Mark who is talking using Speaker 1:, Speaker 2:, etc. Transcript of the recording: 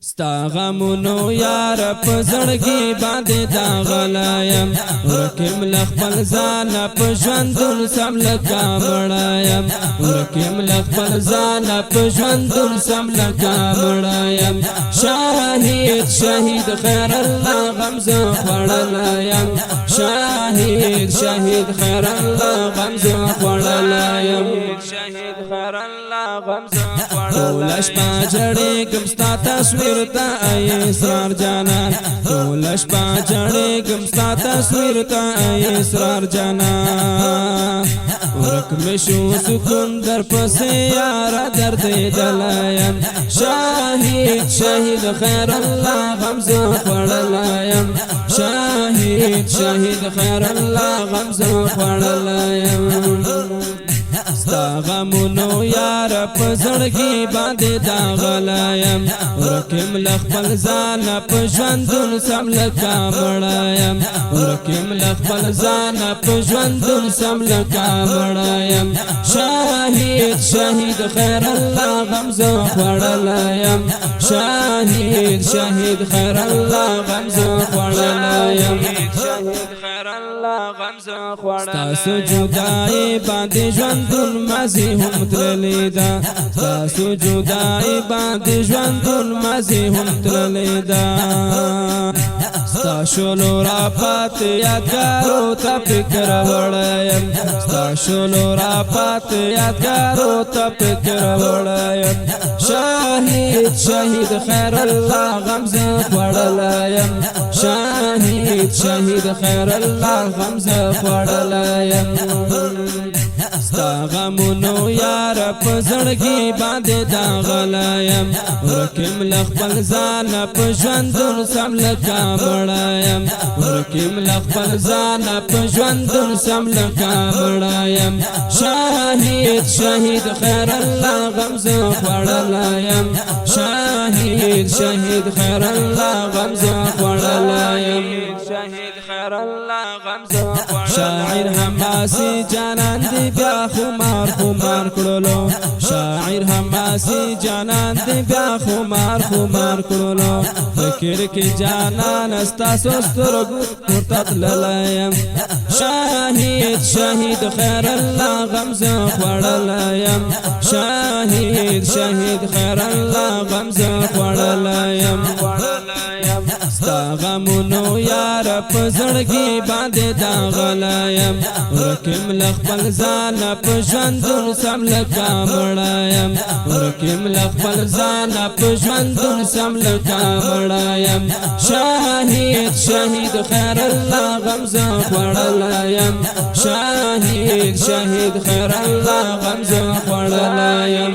Speaker 1: ستا غمونو یار په زړګي باندې داغلایم ورکم لخپل ځان په ژوندون سم لکه مړایم ورکم لخپل ځان په ژوندون سم لکه مړایم شاهد شهید خیر الله غمزه خوړلایم شاهد خیر الله غمزه خوړلایم شهید خیر الله غمزه خوړلایم شپه جړېږم ستا تصویر تا ای اسرار جانان ټولش پا جړېږم ستا تصویر تا ای اسرار جانان ورک مې شو سکون در پسې یاره درد دلایم شاهد خیر الله غمزه خوړلایم شاهد خیر الله غمزه خوړلایم ستا غمونو یار په زړګي باندې داغلایم ورکم لخپل ځان په ژوندون سم لکه مړایم ورکم لخپل ځان په ژوندون سم لکه مړایم شاهد خیر الله غمزه خوړلایم شاهد خیر الله غمزه خوړلایم خیر الله غمزه خوړلایم ستاسو جدای باندې ژوندون مازی هم تللی دا ستاسو جدای باندې ژوندون مازی هم تللی دا ستا شولو را پات یادګارو ته فکر وړایم ستا شولو را پات یادګارو ته فکر وړایم شاهد خیر الله غمزه خوړلایم شاهد خیر الله غمزه خوړلایم ستا غمونو یار په زړګي باندې داغلایم ورکم لخپل ځان په ژوندون سم لکه مړایم ورکم لخپل ځان په ژوندون سم لکه مړایم شاهد خیر الله غمزه خوړلایم شاهد خیر الله غمزه خوړلایم شاهد خیر الله غمزه شاعر حماسي جانان دی بیا خمار کړلو شاعر حماسي جانان دی بیا خمار کړلو فکر کې جانان استاسو سترګو ورته تللایم شاهد خیر الله غمزه خوړلایم شاهد خیر الله غمزه خوړلایم ستا غمونو یار په زړګي باندې داغلایم ورکم لخپل ځان په ژوندون سم لکه مړایم ورکم لخپل ځان په ژوندون سم لکه مړایم شاهد خیر الله غمزه خوړلایم شاهد خیر الله غمزه خوړلایم